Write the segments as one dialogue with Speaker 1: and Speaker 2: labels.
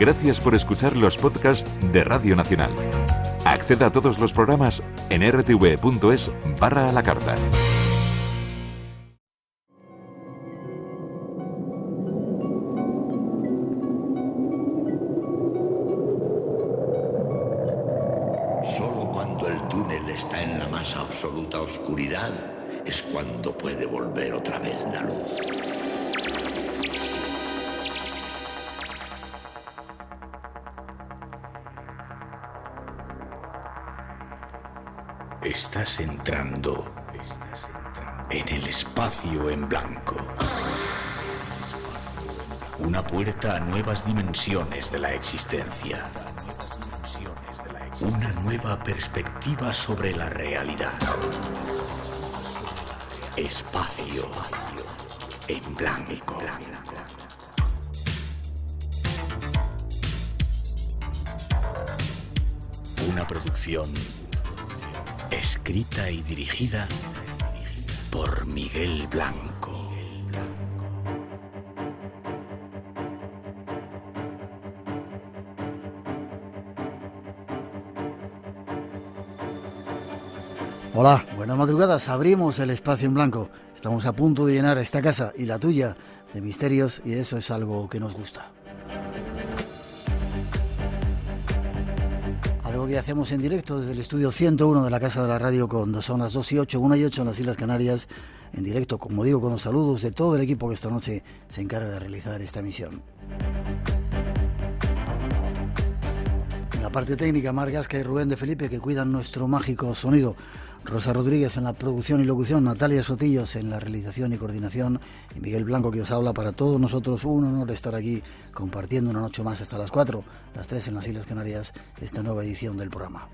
Speaker 1: Gracias por escuchar los podcasts de Radio Nacional. Acceda a todos los programas en rtv.es/a la carta.
Speaker 2: Solo cuando el túnel está en la más absoluta oscuridad es cuando puede volver otra vez la luz. Estás entrando en el espacio en blanco. Una puerta a nuevas dimensiones de la existencia. Una nueva perspectiva sobre la realidad. Espacio en blanco. Una producción escrita y dirigida por Miguel Blanco.
Speaker 3: Hola, buenas madrugadas. Abrimos el espacio en blanco. Estamos a punto de llenar esta casa y la tuya de misterios, y eso es algo que nos gusta. Algo que hacemos en directo desde el estudio 101 de la Casa de la Radio, con son las 2 y 8, 1 y 8 en las Islas Canarias, en directo, como digo, con los saludos de todo el equipo que esta noche se encarga de realizar esta emisión. En la parte técnica, Mar Gasca y Rubén de Felipe, que cuidan nuestro mágico sonido. Rosa Rodríguez en la producción y locución, Natalia Sotillos en la realización y coordinación, y Miguel Blanco que os habla. Para todos nosotros un honor estar aquí compartiendo una noche más hasta las 4, las 3 en las Islas Canarias, esta nueva edición del programa.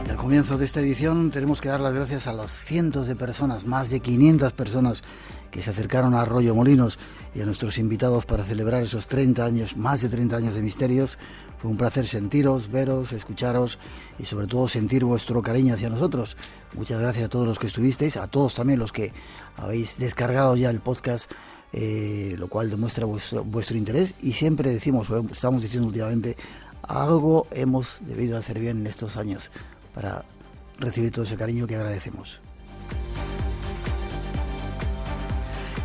Speaker 3: Y al comienzo de esta edición tenemos que dar las gracias a los cientos de personas, más de 500 personas que se acercaron a Arroyo Molinos, y a nuestros invitados para celebrar esos 30 años, más de 30 años de misterios. Fue un placer sentiros, veros, escucharos y sobre todo sentir vuestro cariño hacia nosotros. Muchas gracias a todos los que estuvisteis, a todos también los que habéis descargado ya el podcast, lo cual demuestra vuestro interés, y siempre decimos, o estamos diciendo últimamente, algo hemos debido hacer bien en estos años para recibir todo ese cariño que agradecemos.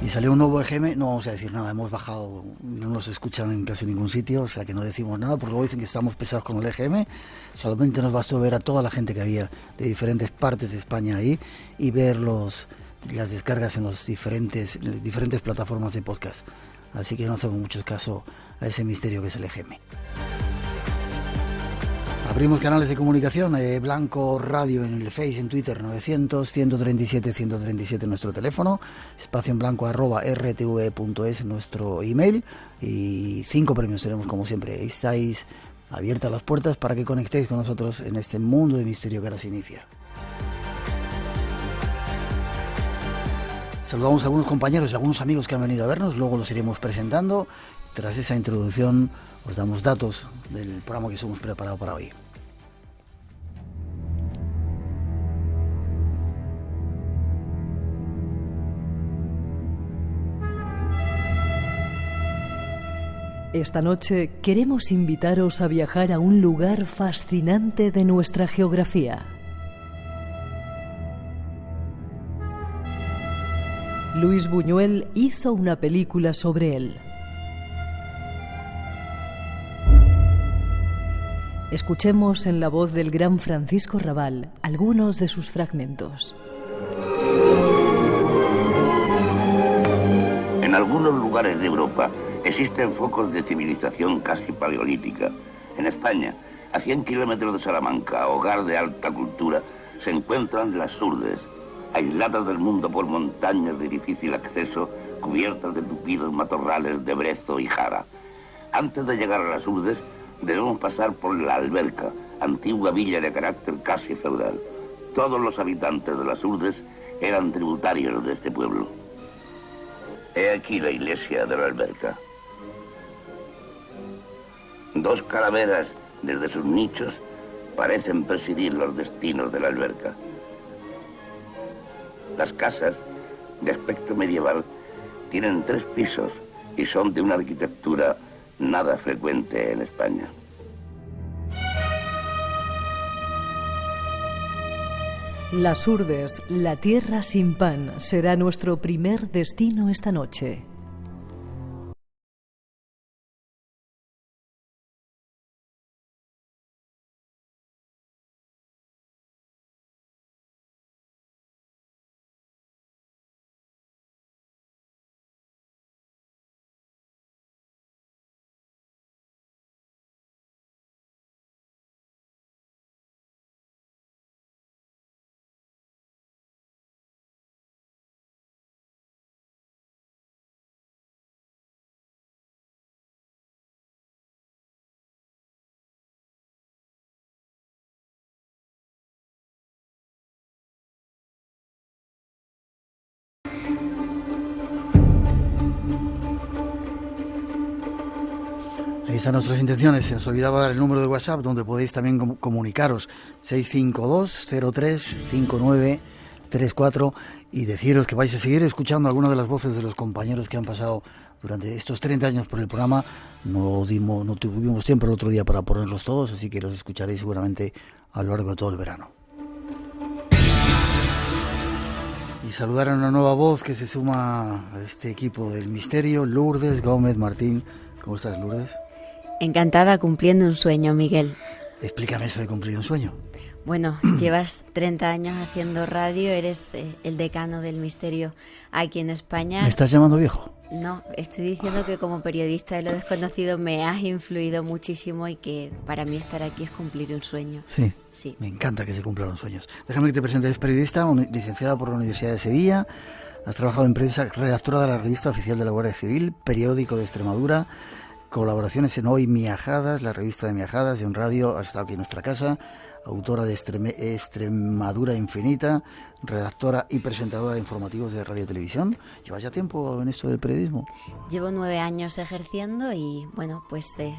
Speaker 3: Y salió un nuevo EGM, no vamos a decir nada, hemos bajado, no nos escuchan en casi ningún sitio, o sea que no decimos nada, porque luego dicen que estamos pesados con el EGM. Solamente nos bastó ver a toda la gente que había de diferentes partes de España ahí y ver las descargas en las diferentes plataformas de podcast. Así que no hacemos mucho caso a ese misterio que es el EGM. Abrimos canales de comunicación, Blanco Radio en el Face, en Twitter, 900-137-137 nuestro teléfono, espacio en blanco @rtv.es nuestro email, y 5 premios tenemos como siempre. Estáis abiertas las puertas para que conectéis con nosotros en este mundo de misterio que ahora se inicia. Saludamos a algunos compañeros y algunos amigos que han venido a vernos, luego los iremos presentando. Tras esa introducción os damos datos del programa que hemos preparado para hoy.
Speaker 4: Esta noche queremos invitaros a viajar a un lugar fascinante de nuestra geografía. Luis Buñuel hizo una película sobre él. Escuchemos en la voz del gran Francisco Rabal algunos de sus fragmentos.
Speaker 5: En algunos lugares de Europa existen focos de civilización casi paleolítica. En España, a 100 kilómetros de Salamanca, hogar de alta cultura, se encuentran las Urdes, aisladas del mundo por montañas de difícil acceso, cubiertas de tupidos matorrales de brezo y jara. Antes de llegar a las Urdes, debemos pasar por la Alberca, antigua villa de carácter casi feudal. Todos los habitantes de las Urdes eran tributarios de este pueblo. He aquí la iglesia de la Alberca. 2 calaveras desde sus nichos parecen presidir los destinos de la Alberca. Las casas, de aspecto medieval, Tienen 3 pisos y son de una arquitectura nada frecuente en España.
Speaker 4: Las Urdes, la tierra sin pan, será nuestro primer destino esta noche.
Speaker 3: Ahí están nuestras intenciones. Se os olvidaba dar el número de WhatsApp donde podéis también comunicaros, 652-03-5934, y deciros que vais a seguir escuchando algunas de las voces de los compañeros que han pasado durante estos 30 años por el programa. No tuvimos tiempo el otro día para ponerlos todos, así que los escucharéis seguramente a lo largo de todo el verano. Y saludar a una nueva voz que se suma a este equipo del misterio, Lourdes Gómez Martín. ¿Cómo estás, Lourdes?
Speaker 6: Encantada, cumpliendo un sueño, Miguel.
Speaker 3: Explícame eso de cumplir un sueño.
Speaker 6: Bueno, llevas 30 años haciendo radio, eres el decano del misterio aquí en España.
Speaker 3: ¿Me estás llamando viejo?
Speaker 6: No, estoy diciendo que como periodista de lo desconocido me has influido muchísimo y que para mí estar aquí es cumplir un sueño.
Speaker 3: Sí,
Speaker 6: sí.
Speaker 3: Me encanta que se cumplan los sueños. Déjame que te presente, eres periodista, licenciada por la Universidad de Sevilla, has trabajado en prensa, redactora de la revista oficial de la Guardia Civil, periódico de Extremadura, colaboraciones en Hoy Miajadas, la revista de Miajadas, y en radio has estado aquí en nuestra casa, autora de Extremadura Infinita, redactora y presentadora de informativos de radio y televisión. ¿Llevas ya tiempo en esto del periodismo?
Speaker 6: Llevo 9 años ejerciendo y bueno, pues he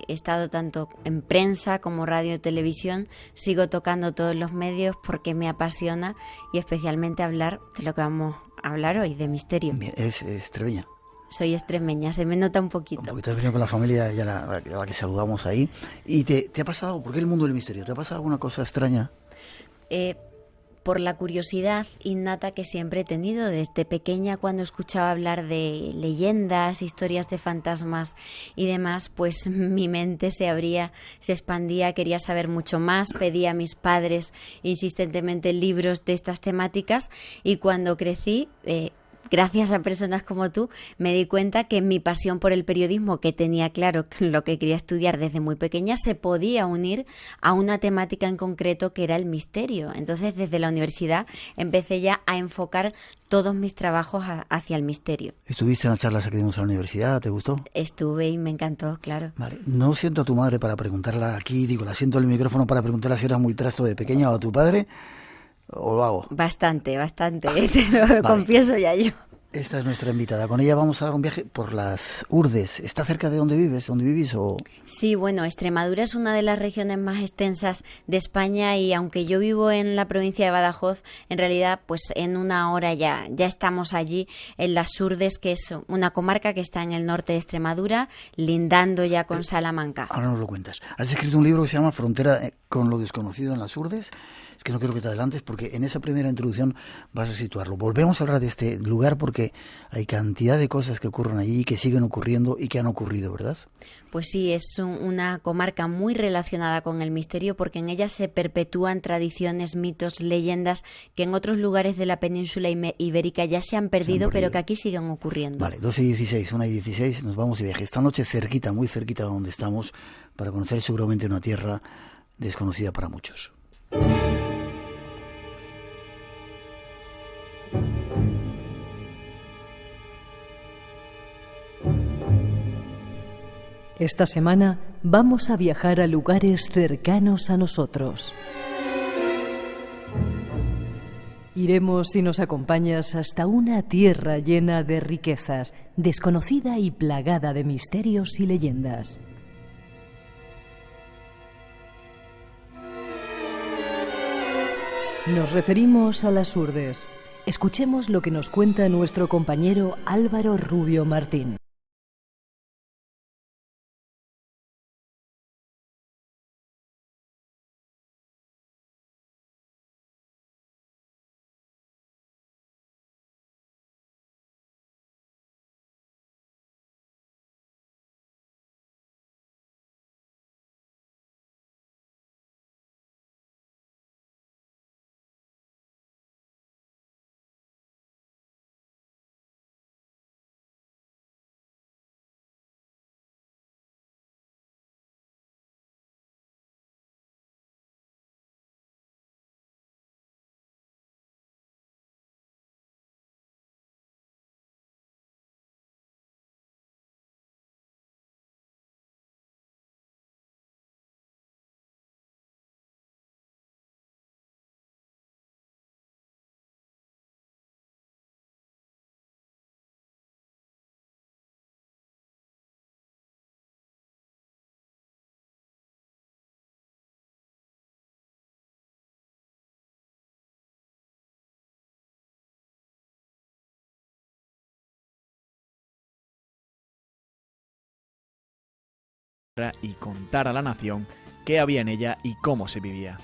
Speaker 6: estado tanto en prensa como radio y televisión. Sigo tocando todos los medios porque me apasiona y especialmente hablar de lo que vamos a hablar hoy, de misterio.
Speaker 3: Bien, es extremeña.
Speaker 6: Soy extremeña, se me nota un poquito.
Speaker 3: Un poquito, has venido con la familia ya a la que saludamos ahí. ¿Y te ha pasado, por qué el mundo del misterio? ¿Te ha pasado alguna cosa extraña?
Speaker 6: Por la curiosidad innata que siempre he tenido desde pequeña, cuando escuchaba hablar de leyendas, historias de fantasmas y demás, pues mi mente se abría, se expandía, quería saber mucho más, pedía a mis padres insistentemente libros de estas temáticas y cuando crecí, gracias a personas como tú, me di cuenta que mi pasión por el periodismo, que tenía claro lo que quería estudiar desde muy pequeña, se podía unir a una temática en concreto que era el misterio. Entonces, desde la universidad empecé ya a enfocar todos mis trabajos hacia el misterio.
Speaker 3: ¿Estuviste en las charlas que dimos en la universidad? ¿Te gustó?
Speaker 6: Estuve y me encantó, claro.
Speaker 3: Vale. No siento a tu madre para preguntarla aquí, la siento en el micrófono para preguntarla si eras muy trasto de pequeña, o a tu padre, ¿o lo hago?
Speaker 6: Bastante, te lo confieso ya yo.
Speaker 3: Esta es nuestra invitada. Con ella vamos a dar un viaje por las Urdes. ¿Está cerca de donde vives? ¿Dónde vivís? O...
Speaker 6: Sí, bueno, Extremadura es una de las regiones más extensas de España y aunque yo vivo en la provincia de Badajoz, en realidad pues en una hora ya estamos allí en las Urdes, que es una comarca que está en el norte de Extremadura, lindando ya con Salamanca.
Speaker 3: Ahora nos lo cuentas. Has escrito un libro que se llama Frontera con lo desconocido en las Urdes. Es que no quiero que te adelantes porque en esa primera introducción vas a situarlo. Volvemos a hablar de este lugar porque hay cantidad de cosas que ocurren allí, que siguen ocurriendo y que han ocurrido, ¿verdad?
Speaker 6: Pues sí, es una comarca muy relacionada con el misterio porque en ella se perpetúan tradiciones, mitos, leyendas que en otros lugares de la península ibérica ya se han perdido, pero que aquí siguen ocurriendo. Vale,
Speaker 3: 12:16, 1:16, nos vamos de viaje. Esta noche cerquita, muy cerquita de donde estamos, para conocer seguramente una tierra desconocida para muchos.
Speaker 4: Esta semana vamos a viajar a lugares cercanos a nosotros. Iremos, si nos acompañas, hasta una tierra llena de riquezas, desconocida y plagada de misterios y leyendas. Nos referimos a las Urdes, Escuchemos lo que nos cuenta nuestro compañero Álvaro Rubio Martín.
Speaker 7: Y contar a la nación qué había en ella y cómo se vivía.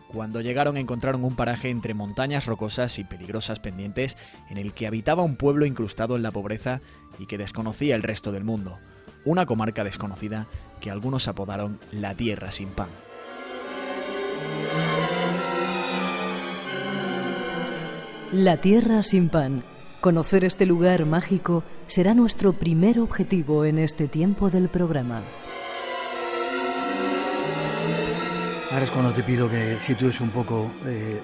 Speaker 7: Cuando llegaron encontraron un paraje entre montañas rocosas y peligrosas pendientes en el que habitaba un pueblo incrustado en la pobreza y que desconocía el resto del mundo, una comarca desconocida que algunos apodaron la Tierra sin Pan.
Speaker 4: La Tierra sin Pan. Conocer este lugar mágico será nuestro primer objetivo en este tiempo del programa.
Speaker 3: Ahora es cuando te pido que sitúes un poco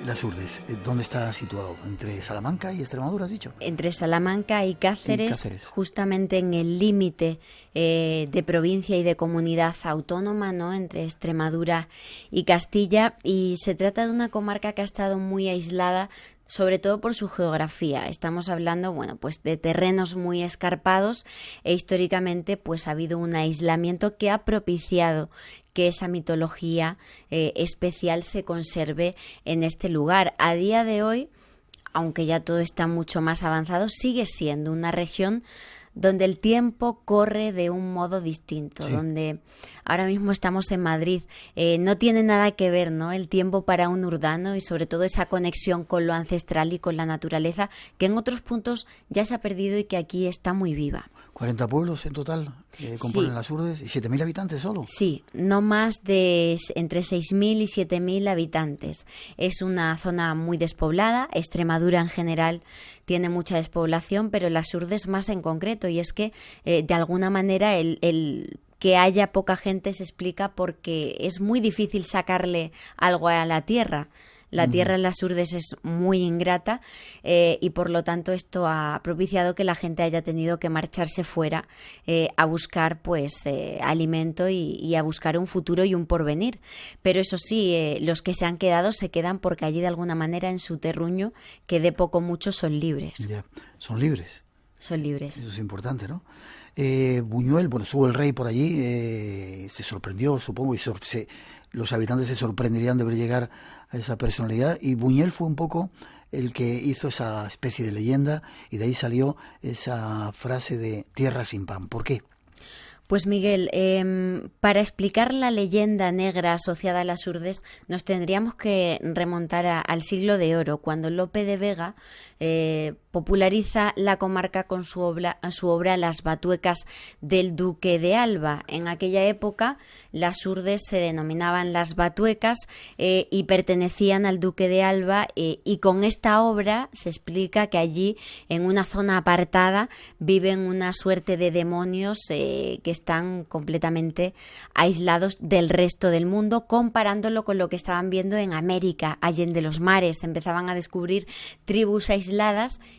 Speaker 3: Las Urdes. ¿Dónde está situado? ¿Entre Salamanca y Extremadura, has dicho?
Speaker 6: Entre Salamanca y Cáceres, justamente en el límite de provincia y de comunidad autónoma, ¿no?, entre Extremadura y Castilla, y se trata de una comarca que ha estado muy aislada, sobre todo por su geografía. Estamos hablando, bueno, pues de terrenos muy escarpados e históricamente pues ha habido un aislamiento que ha propiciado que esa mitología especial se conserve en este lugar. A día de hoy, aunque ya todo está mucho más avanzado, sigue siendo una región donde el tiempo corre de un modo distinto, sí. Donde ahora mismo estamos en Madrid, no tiene nada que ver, ¿no?, el tiempo para un urdano y sobre todo esa conexión con lo ancestral y con la naturaleza que en otros puntos ya se ha perdido y que aquí está muy viva.
Speaker 3: 40 pueblos en total componen
Speaker 6: sí.
Speaker 3: Las Urdes y 7.000 habitantes solo.
Speaker 6: Sí, no más de entre 6.000 y 7.000 habitantes. Es una zona muy despoblada. Extremadura en general tiene mucha despoblación, pero Las Urdes más en concreto. Y es que de alguna manera el que haya poca gente se explica porque es muy difícil sacarle algo a la tierra. La tierra en Las Urdes es muy ingrata y por lo tanto esto ha propiciado que la gente haya tenido que marcharse fuera a buscar pues alimento y a buscar un futuro y un porvenir. Pero eso sí, los que se han quedado se quedan porque allí de alguna manera en su terruño, que de poco mucho son libres.
Speaker 3: Ya, son libres.
Speaker 6: Son libres.
Speaker 3: Eso es importante, ¿no? Buñuel, bueno, estuvo el rey por allí, se sorprendió, supongo, y los habitantes se sorprenderían de ver llegar a esa personalidad, y Buñuel fue un poco el que hizo esa especie de leyenda, y de ahí salió esa frase de tierra sin pan. ¿Por qué?
Speaker 6: Pues Miguel, para explicar la leyenda negra asociada a Las Urdes nos tendríamos que remontar al siglo de oro, cuando Lope de Vega populariza la comarca con su obra Las Batuecas del Duque de Alba. En aquella época Las Urdes se denominaban Las Batuecas y pertenecían al Duque de Alba, y con esta obra se explica que allí, en una zona apartada, viven una suerte de demonios que están completamente aislados del resto del mundo, comparándolo con lo que estaban viendo en América, allende los mares. Empezaban a descubrir tribus aisladas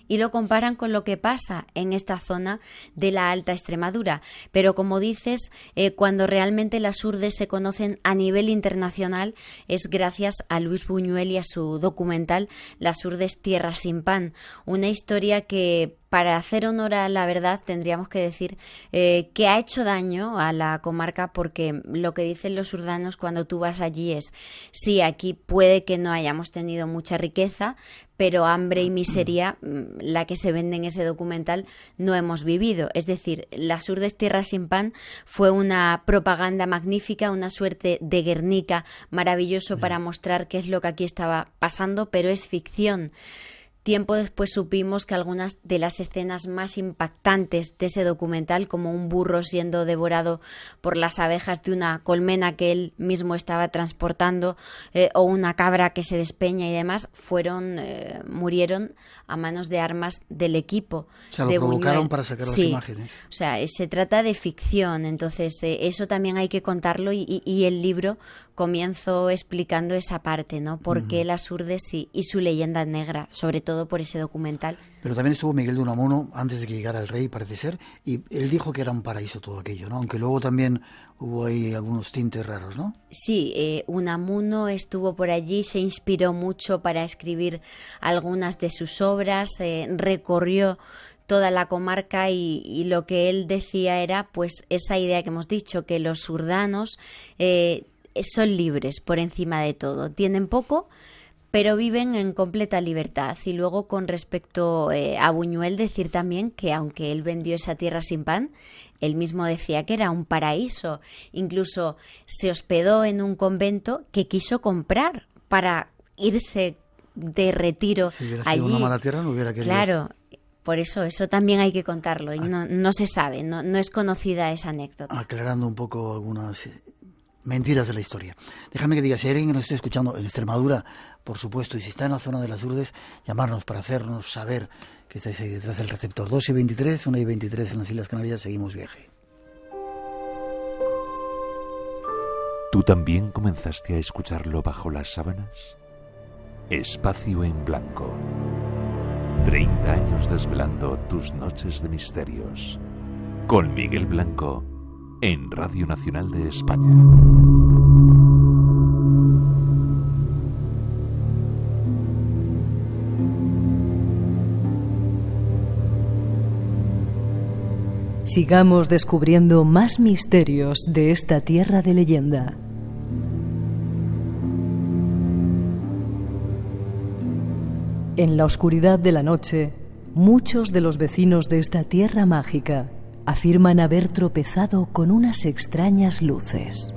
Speaker 6: y lo comparan con lo que pasa en esta zona de la Alta Extremadura. Pero como dices, cuando realmente Las Urdes se conocen a nivel internacional es gracias a Luis Buñuel y a su documental Las Urdes, Tierra sin Pan, una historia que para hacer honor a la verdad tendríamos que decir que ha hecho daño a la comarca, porque lo que dicen los urdanos cuando tú vas allí es: sí, aquí puede que no hayamos tenido mucha riqueza, pero hambre y miseria, la que se vende en ese documental, no hemos vivido. Es decir, Las Urdes Tierra sin Pan fue una propaganda magnífica, una suerte de Guernica maravilloso para mostrar qué es lo que aquí estaba pasando, pero es ficción. Tiempo después supimos que algunas de las escenas más impactantes de ese documental, como un burro siendo devorado por las abejas de una colmena que él mismo estaba transportando, o una cabra que se despeña y demás, murieron a manos de armas del equipo.
Speaker 3: O sea, lo provocaron para sacar las imágenes.
Speaker 6: O sea, se trata de ficción, entonces eso también hay que contarlo, y el libro comienzo explicando esa parte, ¿no? Por qué Las Urdes y su leyenda negra, sobre todo por ese documental.
Speaker 3: Pero también estuvo Miguel de Unamuno antes de que llegara el rey, parece ser, y él dijo que era un paraíso todo aquello, ¿no? Aunque luego también hubo ahí algunos tintes raros, ¿no?
Speaker 6: Sí, Unamuno estuvo por allí, se inspiró mucho para escribir algunas de sus obras, recorrió toda la comarca y lo que él decía era pues esa idea que hemos dicho, que los urdanos son libres por encima de todo, tienen poco pero viven en completa libertad. Y luego, con respecto a Buñuel, decir también que aunque él vendió esa tierra sin pan, él mismo decía que era un paraíso. Incluso se hospedó en un convento que quiso comprar para irse de retiro
Speaker 3: si hubiera
Speaker 6: allí.
Speaker 3: Sido una mala tierra, no hubiera querido.
Speaker 6: Claro, por eso también hay que contarlo. Y no se sabe, no es conocida esa anécdota.
Speaker 3: Aclarando un poco algunas mentiras de la historia. Déjame que diga, si hay alguien que nos esté escuchando en Extremadura, por supuesto, y si está en la zona de Las Urdes, llamarnos para hacernos saber que estáis ahí detrás del receptor. 2:23, 1:23 en las Islas Canarias, seguimos viaje.
Speaker 1: ¿Tú también comenzaste a escucharlo bajo las sábanas? Espacio en Blanco. 30 años desvelando tus noches de misterios. Con Miguel Blanco, en Radio Nacional de España.
Speaker 4: Sigamos descubriendo más misterios de esta tierra de leyenda. En la oscuridad de la noche, muchos de los vecinos de esta tierra mágica afirman haber tropezado con unas extrañas luces.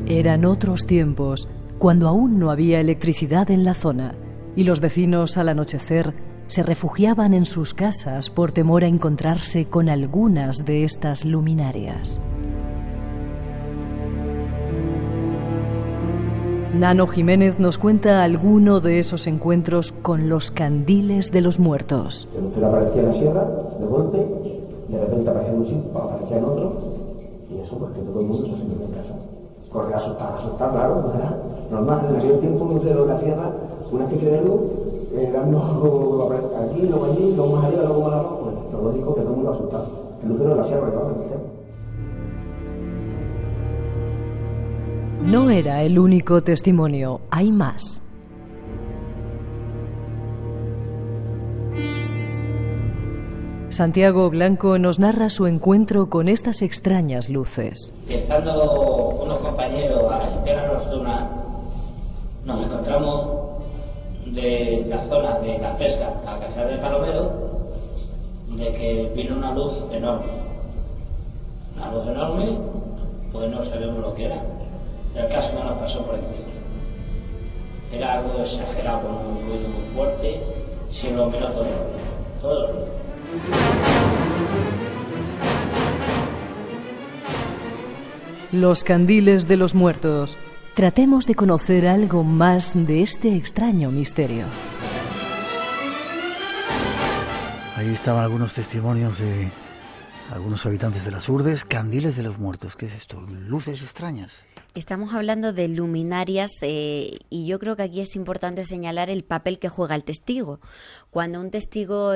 Speaker 4: Eran otros tiempos, cuando aún no había electricidad en la zona, y los vecinos al anochecer se refugiaban en sus casas por temor a encontrarse con algunas de estas luminarias. Nano Jiménez nos cuenta alguno de esos encuentros con los candiles de los muertos.
Speaker 8: El lucero aparecía en la sierra, de golpe, de repente aparecía en un sitio, aparecía en otro, y eso pues que todo el mundo se metió en casa. Corre asustado, claro, no era normal. En aquel tiempo un lucero en la sierra, una especie de luz, dando aquí, luego allí, luego más arriba, luego más abajo, pues lo lógico que todo el mundo asustado. El lucero de la sierra, claro, el lucero.
Speaker 4: No era el único testimonio, hay más. Santiago Blanco nos narra su encuentro con estas extrañas luces.
Speaker 9: Estando unos compañeros a la espera nocturna, nos encontramos de la zona de la pesca a Casa de Palomero, de que vino una luz enorme. Una luz enorme, pues no sabemos lo que era. El caso que nos pasó por encima. Era algo exagerado, con un ruido muy fuerte, sin lo menos todo el ruido.
Speaker 4: Los candiles de los muertos. Tratemos de conocer algo más de este extraño misterio.
Speaker 3: Ahí estaban algunos testimonios de algunos habitantes de Las Urdes. Candiles de los muertos, ¿qué es esto? Luces extrañas.
Speaker 6: Estamos hablando de luminarias y yo creo que aquí es importante señalar el papel que juega el testigo. Cuando un testigo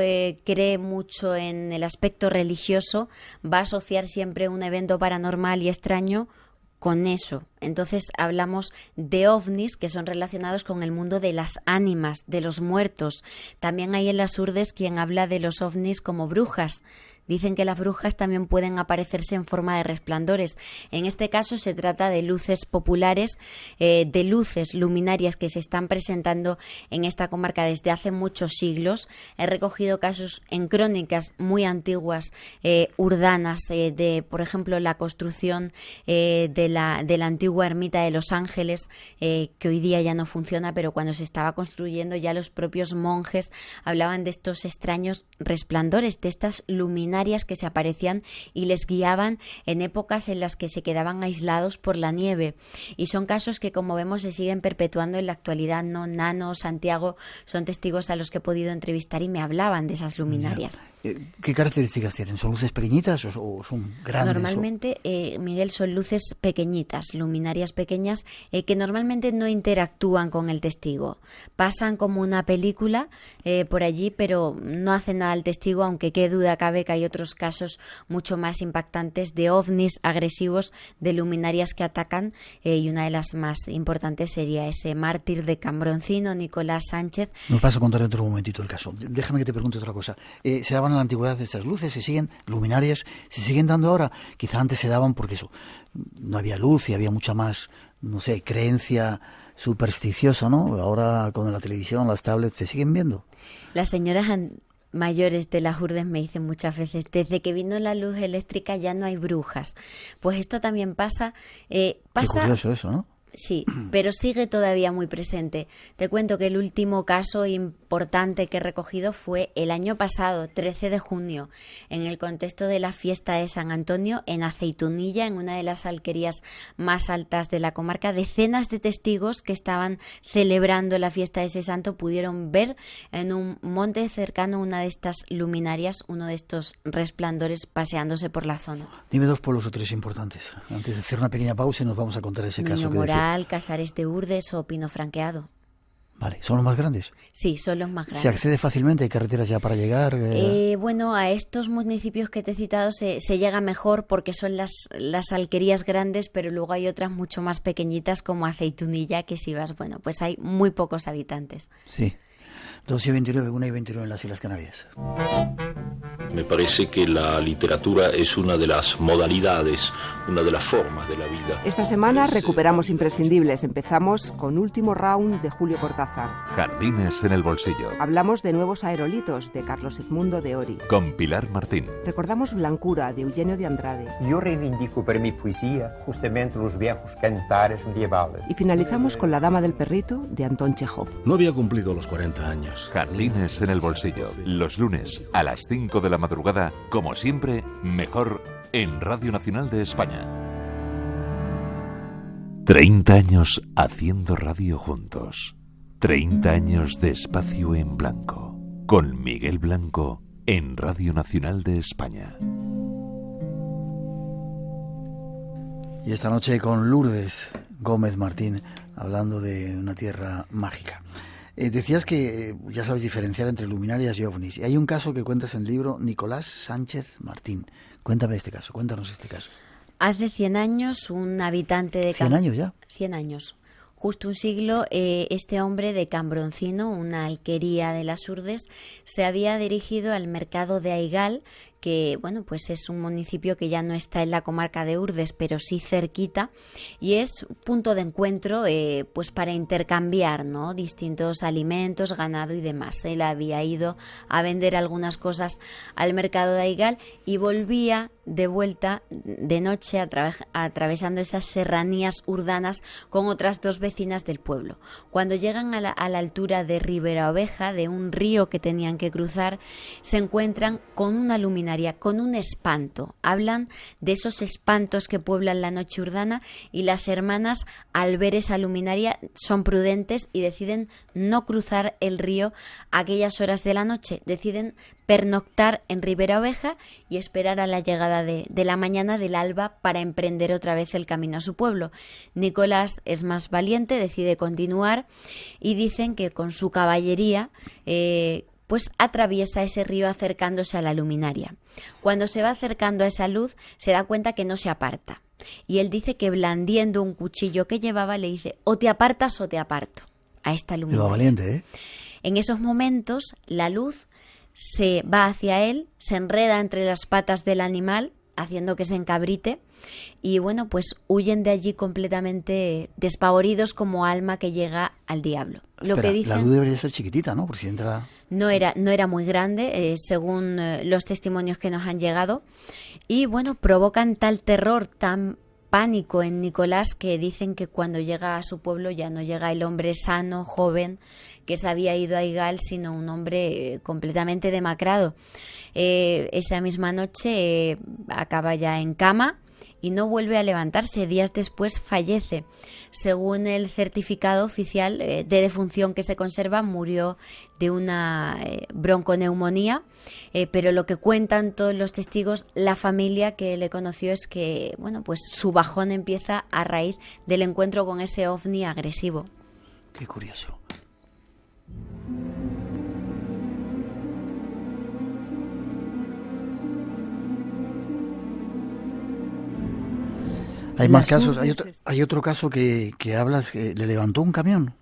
Speaker 6: cree mucho en el aspecto religioso, va a asociar siempre un evento paranormal y extraño con eso. Entonces hablamos de ovnis que son relacionados con el mundo de las ánimas, de los muertos. También hay en las Urdes quien habla de los ovnis como brujas. Dicen que las brujas también pueden aparecerse en forma de resplandores. En este caso se trata de luces populares, de luces luminarias que se están presentando en esta comarca desde hace muchos siglos. He recogido casos en crónicas muy antiguas, urdanas, de, por ejemplo, la construcción de la antigua ermita de Los Ángeles, que hoy día ya no funciona, pero cuando se estaba construyendo ya los propios monjes hablaban de estos extraños resplandores, de estas luminarias que se aparecían y les guiaban en épocas en las que se quedaban aislados por la nieve. Y son casos que, como vemos, se siguen perpetuando en la actualidad, ¿no? Nano, Santiago, son testigos a los que he podido entrevistar y me hablaban de esas luminarias.
Speaker 3: ¿Qué características tienen? ¿Son luces pequeñitas o son grandes? Normalmente,
Speaker 6: Miguel, son luces pequeñitas, luminarias pequeñas, que normalmente no interactúan con el testigo. Pasan como una película por allí, pero no hacen nada al testigo, aunque qué duda cabe que hay otros casos mucho más impactantes de ovnis agresivos, de luminarias que atacan, y una de las más importantes sería ese mártir de Cambroncino, Nicolás Sánchez.
Speaker 3: Nos vas a contar dentro de un momentito el caso. Déjame que te pregunte otra cosa. ¿Se daban en la antigüedad esas luces? ¿Se siguen luminarias? ¿Se siguen dando ahora? Quizá antes se daban porque eso, no había luz y había mucha más, no sé, creencia supersticiosa, ¿no? Ahora con la televisión, las tablets, ¿se siguen viendo?
Speaker 6: Las señoras mayores de las Urdes me dicen muchas veces, desde que vino la luz eléctrica ya no hay brujas. Pues esto también pasa.
Speaker 3: Qué curioso eso, ¿no?
Speaker 6: Sí, pero sigue todavía muy presente. Te cuento que el último caso importante que he recogido fue el año pasado, 13 de junio, en el contexto de la fiesta de San Antonio en Aceitunilla, en una de las alquerías más altas de la comarca. Decenas de testigos que estaban celebrando la fiesta de ese santo pudieron ver en un monte cercano una de estas luminarias, uno de estos resplandores paseándose por la zona.
Speaker 3: Dime 2 pueblos o 3 importantes. Antes de hacer una pequeña pausa y nos vamos a contar ese caso.
Speaker 6: Casares de Urdes o Pino Franqueado.
Speaker 3: Vale, ¿son los más grandes?
Speaker 6: Sí, son los más grandes.
Speaker 3: ¿Se accede fácilmente? ¿Hay carreteras ya para llegar?
Speaker 6: Bueno, a estos municipios que te he citado se llega mejor porque son las alquerías grandes, pero luego hay otras mucho más pequeñitas como Aceitunilla, que si vas, bueno, pues hay muy pocos habitantes.
Speaker 3: Sí. 2:29, 1:29 en las Islas Canarias.
Speaker 10: Me parece que la literatura es una de las modalidades, una de las formas de la vida.
Speaker 11: Esta semana recuperamos imprescindibles. Empezamos con Último Round de Julio Cortázar.
Speaker 1: Jardines en el bolsillo.
Speaker 11: Hablamos de Nuevos aerolitos de Carlos Edmundo de Ori.
Speaker 1: Con Pilar Martín.
Speaker 11: Recordamos Blancura de Eugenio de Andrade.
Speaker 12: Yo reivindico para mi poesía justamente los viejos cantares medievales.
Speaker 11: Y finalizamos con La Dama del Perrito de Antón Chejov.
Speaker 13: No había cumplido los 40 años.
Speaker 1: Jardines en el bolsillo. Los lunes a las 5 de la madrugada, como siempre, mejor en Radio Nacional de España. 30 años haciendo radio juntos. 30 años de Espacio en Blanco. Con Miguel Blanco en Radio Nacional de España.
Speaker 3: Y esta noche con Lourdes Gómez Martín, hablando de una tierra mágica. Decías que ya sabes diferenciar entre luminarias y ovnis. Y hay un caso que cuentas en el libro, Nicolás Sánchez Martín. Cuéntame este caso, cuéntanos este caso.
Speaker 6: Hace 100 años, un habitante de...
Speaker 3: 100 años ya.
Speaker 6: 100 años. Justo un siglo, este hombre de Cambroncino, una alquería de las Urdes, se había dirigido al mercado de Aigal, que bueno, pues es un municipio que ya no está en la comarca de Urdes, pero sí cerquita, y es punto de encuentro pues para intercambiar, ¿no?, distintos alimentos, ganado y demás. Él había ido a vender algunas cosas al mercado de Aigal y volvía de vuelta de noche atravesando esas serranías urdanas con otras 2 vecinas del pueblo. Cuando llegan a la altura de Ribera Oveja, de un río que tenían que cruzar, se encuentran con una luminaria, con un espanto. Hablan de esos espantos que pueblan la noche urdana, y las hermanas, al ver esa luminaria, son prudentes y deciden no cruzar el río a aquellas horas de la noche. Deciden pernoctar en Ribera Oveja y esperar a la llegada de la mañana, del alba, para emprender otra vez el camino a su pueblo. Nicolás es más valiente, decide continuar, y dicen que con su caballería pues atraviesa ese río acercándose a la luminaria. Cuando se va acercando a esa luz, se da cuenta que no se aparta. y él dice que blandiendo un cuchillo que llevaba le dice: o te apartas o te aparto, a esta luminaria.
Speaker 3: Iba valiente, ¿eh?
Speaker 6: En esos momentos la luz se va hacia él, se enreda entre las patas del animal, haciendo que se encabrite, y bueno, pues huyen de allí completamente despavoridos como alma que llega al diablo.
Speaker 3: Espera,
Speaker 6: Lo que dicen,
Speaker 3: la luz debería ser chiquitita, ¿no? Por si entra...
Speaker 6: no era muy grande, según los testimonios que nos han llegado, y bueno, provocan tal terror, tan pánico en Nicolás, que dicen que cuando llega a su pueblo ya no llega el hombre sano, joven, que se había ido a Igal, sino un hombre completamente demacrado. Esa misma noche acaba ya en cama y no vuelve a levantarse. Días después fallece. Según el certificado oficial de defunción que se conserva, murió de una bronconeumonía, pero lo que cuentan todos los testigos, la familia que le conoció, es que bueno, pues su bajón empieza a raíz del encuentro con ese ovni agresivo.
Speaker 3: Qué curioso. Hay más casos. Hay otro caso que hablas, que le levantó un camión.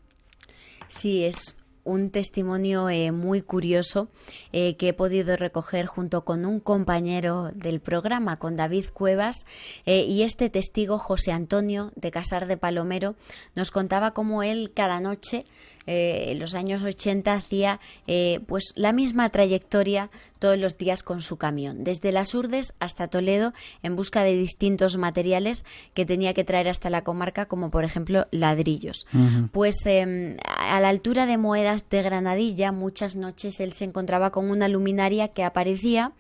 Speaker 6: Sí, es un testimonio muy curioso que he podido recoger junto con un compañero del programa, con David Cuevas, y este testigo, José Antonio de Casar de Palomero, nos contaba cómo él cada noche en los años 80 hacía pues la misma trayectoria todos los días con su camión, desde Las Hurdes hasta Toledo, en busca de distintos materiales que tenía que traer hasta la comarca, como por ejemplo ladrillos. Uh-huh. Pues a la altura de Moedas de Granadilla, muchas noches él se encontraba con una luminaria que aparecía,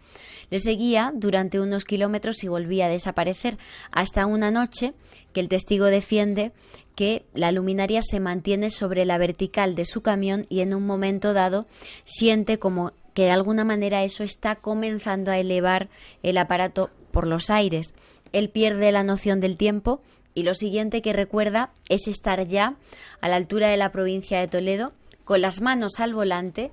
Speaker 6: le seguía durante unos kilómetros y volvía a desaparecer, hasta una noche que el testigo defiende que la luminaria se mantiene sobre la vertical de su camión y en un momento dado siente como que de alguna manera eso está comenzando a elevar el aparato por los aires. Él pierde la noción del tiempo y lo siguiente que recuerda es estar ya a la altura de la provincia de Toledo, con las manos al volante,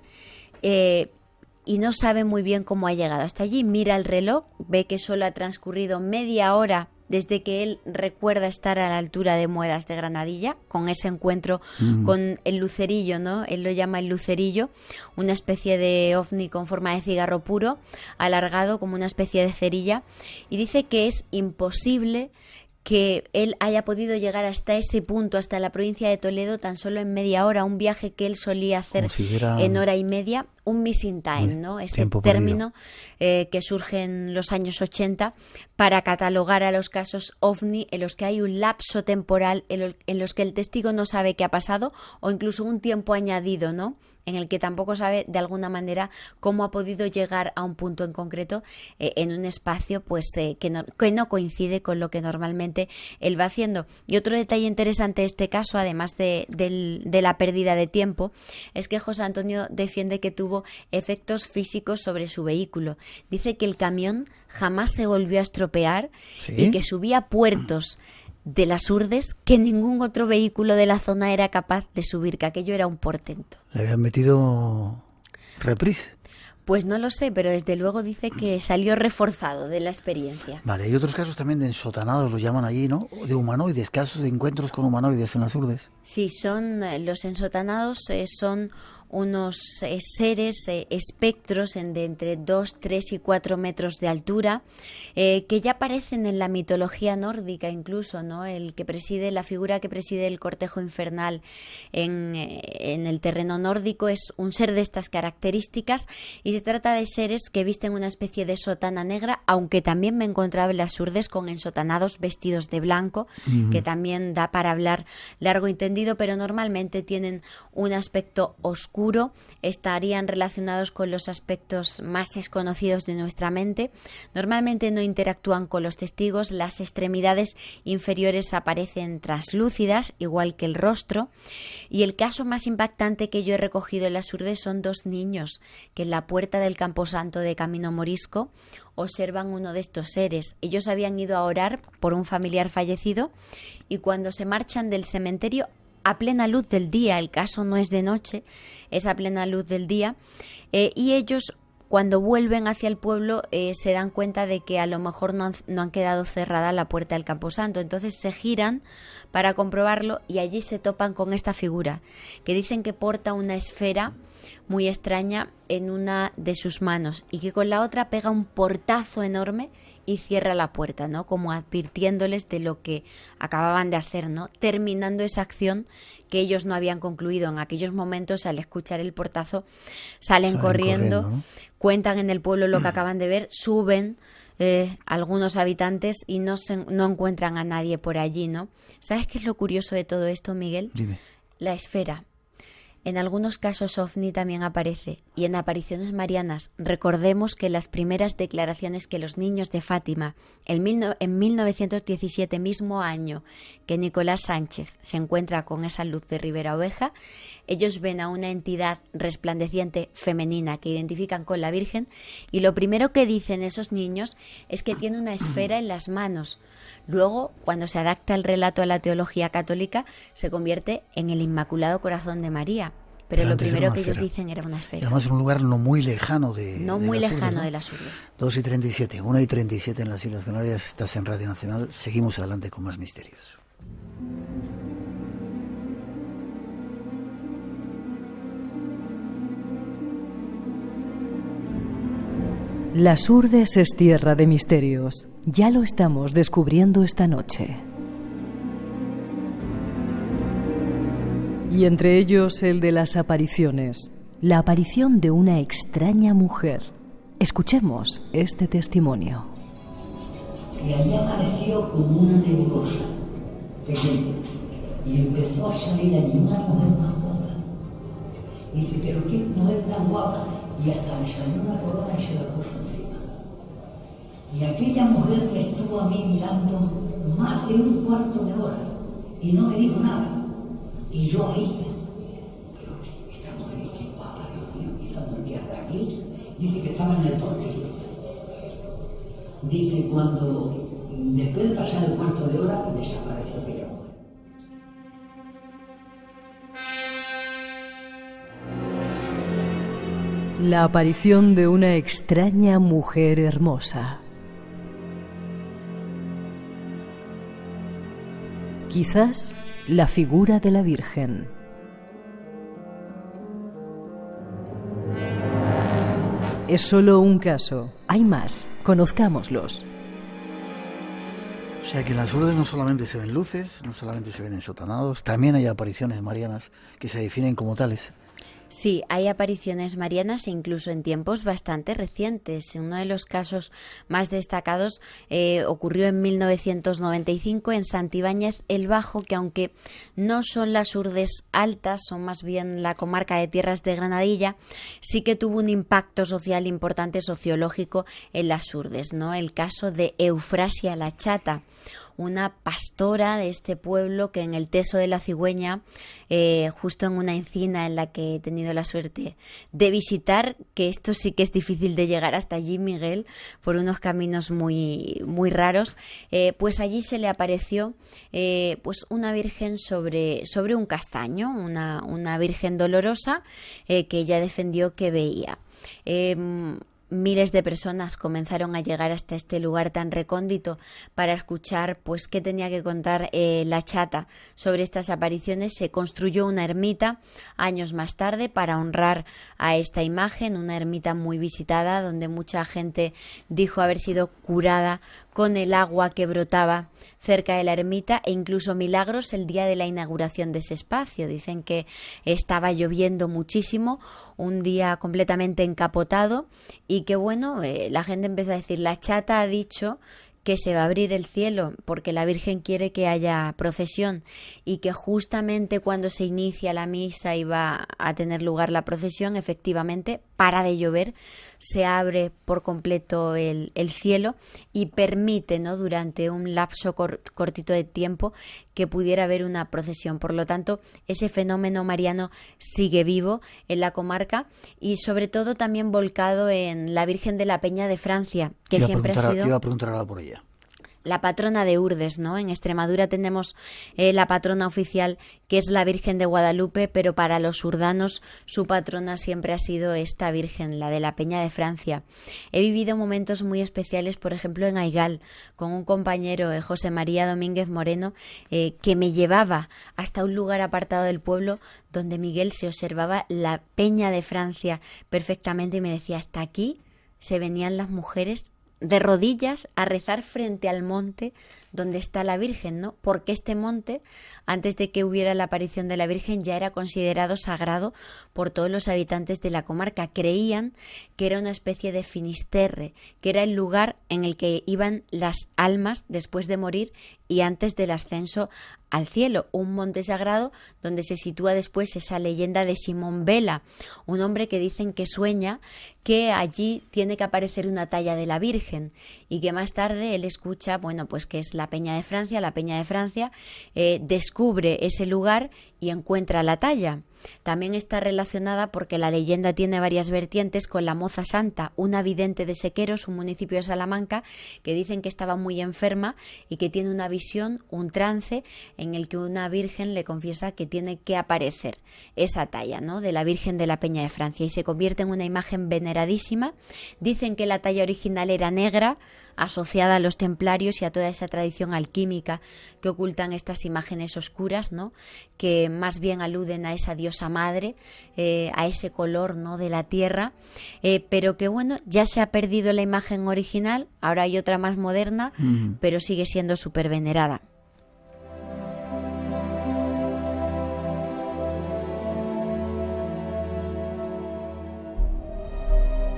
Speaker 6: y no sabe muy bien cómo ha llegado hasta allí. Mira el reloj, ve que solo ha transcurrido media hora desde que él recuerda estar a la altura de Moedas de Granadilla, con ese encuentro con el lucerillo, ¿no? Él lo llama el lucerillo, una especie de ovni con forma de cigarro puro, alargado como una especie de cerilla, y dice que es imposible que él haya podido llegar hasta ese punto, hasta la provincia de Toledo, tan solo en media hora, un viaje que él solía hacer en hora y media, un missing time, ¿no? Ese término que surge en los años 80 para catalogar a los casos ovni en los que hay un lapso temporal en los que el testigo no sabe qué ha pasado, o incluso un tiempo añadido, ¿no?, en el que tampoco sabe de alguna manera cómo ha podido llegar a un punto en concreto en un espacio pues que no coincide con lo que normalmente él va haciendo. Y otro detalle interesante de este caso, además de la pérdida de tiempo, es que José Antonio defiende que tuvo efectos físicos sobre su vehículo. Dice que el camión jamás se volvió a estropear, ¿sí?, y que subía puertos de Las Hurdes que ningún otro vehículo de la zona era capaz de subir, que aquello era un portento.
Speaker 3: ¿Le habían metido reprise?
Speaker 6: Pues no lo sé, pero desde luego dice que salió reforzado de la experiencia.
Speaker 3: Vale, hay otros casos también de ensotanados, los llaman allí, ¿no? De humanoides, casos de encuentros con humanoides en Las Hurdes.
Speaker 6: Sí, los ensotanados son unos seres, espectros de entre 2, 3 y 4 metros de altura, que ya aparecen en la mitología nórdica incluso, ¿no? La figura que preside el cortejo infernal en el terreno nórdico es un ser de estas características, y se trata de seres que visten una especie de sotana negra, aunque también me encontraba en Las Hurdes con ensotanados vestidos de blanco, que también da para hablar largo y tendido, pero normalmente tienen un aspecto oscuro, estarían relacionados con los aspectos más desconocidos de nuestra mente. Normalmente no interactúan con los testigos, las extremidades inferiores aparecen translúcidas, igual que el rostro, y el caso más impactante que yo he recogido en Las Hurdes son 2 niños que en la puerta del Camposanto de Camino Morisco observan uno de estos seres. Ellos habían ido a orar por un familiar fallecido y cuando se marchan del cementerio, a plena luz del día, el caso no es de noche, es a plena luz del día, y ellos cuando vuelven hacia el pueblo se dan cuenta de que a lo mejor no han quedado cerrada la puerta del Camposanto. Entonces se giran para comprobarlo y allí se topan con esta figura que dicen que porta una esfera muy extraña en una de sus manos y que con la otra pega un portazo enorme y cierra la puerta, ¿no? Como advirtiéndoles de lo que acababan de hacer, ¿no? Terminando esa acción que ellos no habían concluido. En aquellos momentos, al escuchar el portazo, salen corriendo, ¿no? Cuentan en el pueblo lo que acaban de ver, suben algunos habitantes y no encuentran a nadie por allí, ¿no? ¿Sabes qué es lo curioso de todo esto, Miguel?
Speaker 3: Dime.
Speaker 6: La esfera. En algunos casos OVNI también aparece, y en apariciones marianas recordemos que las primeras declaraciones que los niños de Fátima, en 1917, mismo año que Nicolás Sánchez se encuentra con esa luz de Ribera Oveja, ellos ven a una entidad resplandeciente femenina que identifican con la Virgen, y lo primero que dicen esos niños es que tiene una esfera en las manos. Luego, cuando se adapta el relato a la teología católica, se convierte en el Inmaculado Corazón de María. Pero lo primero que ellos dicen era una esfera.
Speaker 3: Y además en un lugar no muy lejano de
Speaker 6: las Urdes.
Speaker 3: 2:37, 1:37 en las Islas Canarias. Estás en Radio Nacional. Seguimos adelante con más misterios.
Speaker 4: Las Urdes es tierra de misterios. Ya lo estamos descubriendo esta noche. Y entre ellos el de las apariciones. La aparición de una extraña mujer. Escuchemos este testimonio.
Speaker 14: Y allí apareció como una nebulosa pequeña. Y empezó a salir allí una mujer más guapa. Y dice, pero qué mujer tan guapa. Y hasta me salió una corona y se la puso encima. Y aquella mujer me estuvo a mí mirando más de un cuarto de hora y no me dijo nada. Y yo ahí, pero esta mujer es que guapa, Dios mío, esta mujer que hace aquí, dice que estaba en el portillo. Dice cuando después de pasar el cuarto de hora desapareció aquella mujer.
Speaker 4: La aparición de una extraña mujer hermosa. Quizás la figura de la Virgen. Es solo un caso. Hay más. Conozcámoslos.
Speaker 3: O sea que en las Urdes no solamente se ven luces, no solamente se ven ensotanados, también hay apariciones marianas que se definen como tales.
Speaker 6: Sí, hay apariciones marianas e incluso en tiempos bastante recientes. Uno de los casos más destacados ocurrió en 1995 en Santibáñez el Bajo, que aunque no son las Urdes altas, son más bien la comarca de Tierras de Granadilla, sí que tuvo un impacto social importante, sociológico en las Urdes, ¿no? El caso de Eufrasia la Chata, una pastora de este pueblo que en el Teso de la Cigüeña, justo en una encina en la que he tenido la suerte de visitar, que esto sí que es difícil de llegar hasta allí, Miguel, por unos caminos muy, muy raros, pues allí se le apareció pues una virgen sobre un castaño, una virgen dolorosa que ella defendió que veía. Miles de personas comenzaron a llegar hasta este lugar tan recóndito para escuchar pues qué tenía que contar la Chata sobre estas apariciones. Se construyó una ermita años más tarde para honrar a esta imagen, una ermita muy visitada donde mucha gente dijo haber sido curada con el agua que brotaba cerca de la ermita, e incluso milagros el día de la inauguración de ese espacio. Dicen que estaba lloviendo muchísimo, un día completamente encapotado, y que bueno, la gente empezó a decir, la Chata ha dicho que se va a abrir el cielo porque la Virgen quiere que haya procesión, y que justamente cuando se inicia la misa y va a tener lugar la procesión, efectivamente para de llover, se abre por completo el cielo y permite, ¿no?, durante un lapso cortito de tiempo que pudiera haber una procesión. Por lo tanto, ese fenómeno mariano sigue vivo en la comarca y sobre todo también volcado en la Virgen de la Peña de Francia, que siempre ha sido...
Speaker 3: Te iba a preguntar ahora por ella.
Speaker 6: la patrona de Urdes, ¿no? En Extremadura tenemos la patrona oficial, que es la Virgen de Guadalupe, pero para los urdanos su patrona siempre ha sido esta Virgen, la de la Peña de Francia. He vivido momentos muy especiales, por ejemplo, en Aigal, con un compañero, José María Domínguez Moreno, que me llevaba hasta un lugar apartado del pueblo donde Miguel se observaba la Peña de Francia perfectamente y me decía, hasta aquí se venían las mujeres de rodillas a rezar frente al monte donde está la Virgen, ¿no? Porque este monte, antes de que hubiera la aparición de la Virgen, ya era considerado sagrado por todos los habitantes de la comarca. Creían que era una especie de Finisterre, que era el lugar en el que iban las almas después de morir y antes del ascenso al cielo, un monte sagrado donde se sitúa después esa leyenda de Simón Vela, un hombre que dicen que sueña que allí tiene que aparecer una talla de la Virgen y que más tarde él escucha, bueno, pues que es la Peña de Francia, descubre ese lugar y encuentra la talla. También está relacionada porque la leyenda tiene varias vertientes con la Moza Santa, una vidente de Sequeros, un municipio de Salamanca, que dicen que estaba muy enferma y que tiene una visión, un trance, en el que una virgen le confiesa que tiene que aparecer esa talla, ¿no?, de la Virgen de la Peña de Francia, y se convierte en una imagen veneradísima. Dicen que la talla original era negra, asociada a los templarios y a toda esa tradición alquímica que ocultan estas imágenes oscuras, ¿no?, que más bien aluden a esa diosa madre, a ese color, ¿no?, de la tierra, pero que bueno, ya se ha perdido la imagen original, ahora hay otra más moderna, pero sigue siendo súper venerada.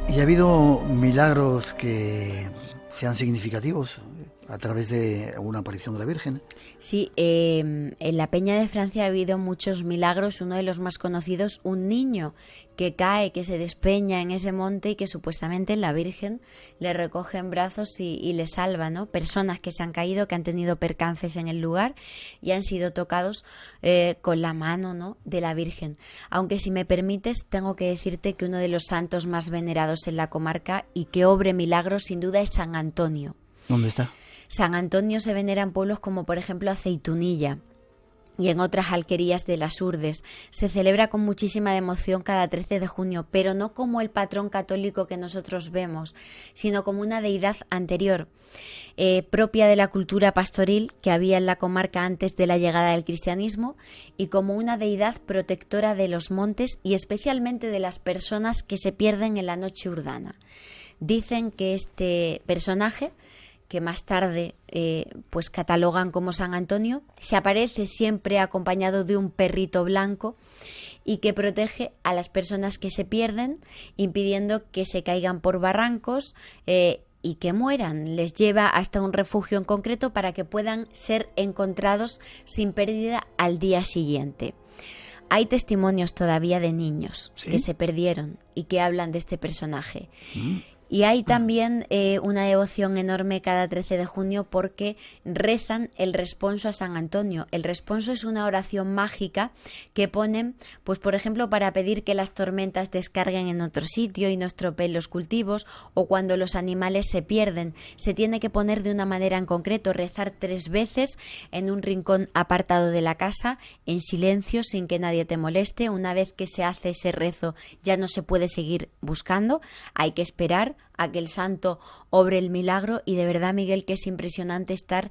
Speaker 3: ¿Y ha habido milagros que sean significativos a través de una aparición de la Virgen?
Speaker 6: Sí, en la Peña de Francia ha habido muchos milagros. Uno de los más conocidos, un niño que cae, que se despeña en ese monte y que supuestamente la Virgen le recoge en brazos y le salva, ¿no? Personas que se han caído, que han tenido percances en el lugar y han sido tocados con la mano, ¿no?, de la Virgen. Aunque, si me permites, tengo que decirte que uno de los santos más venerados en la comarca y que obre milagros sin duda es San Antonio.
Speaker 3: ¿Dónde está?
Speaker 6: San Antonio se venera en pueblos como por ejemplo Aceitunilla y en otras alquerías de las Urdes. Se celebra con muchísima devoción cada 13 de junio, pero no como el patrón católico que nosotros vemos, sino como una deidad anterior, propia de la cultura pastoril que había en la comarca antes de la llegada del cristianismo, y como una deidad protectora de los montes y especialmente de las personas que se pierden en la noche urdana. Dicen que este personaje, que más tarde pues catalogan como San Antonio, se aparece siempre acompañado de un perrito blanco y que protege a las personas que se pierden, impidiendo que se caigan por barrancos y que mueran. Les lleva hasta un refugio en concreto para que puedan ser encontrados sin pérdida al día siguiente. Hay testimonios todavía de niños que se perdieron y que hablan de este personaje. Y hay también una devoción enorme cada 13 de junio porque rezan el responso a San Antonio. El responso es una oración mágica que ponen, pues por ejemplo, para pedir que las tormentas descarguen en otro sitio y no estropeen los cultivos, o cuando los animales se pierden. Se tiene que poner de una manera en concreto, rezar 3 veces en un rincón apartado de la casa, en silencio, sin que nadie te moleste. Una vez que se hace ese rezo ya no se puede seguir buscando, hay que esperar a que el santo obre el milagro. Y de verdad, Miguel, que es impresionante estar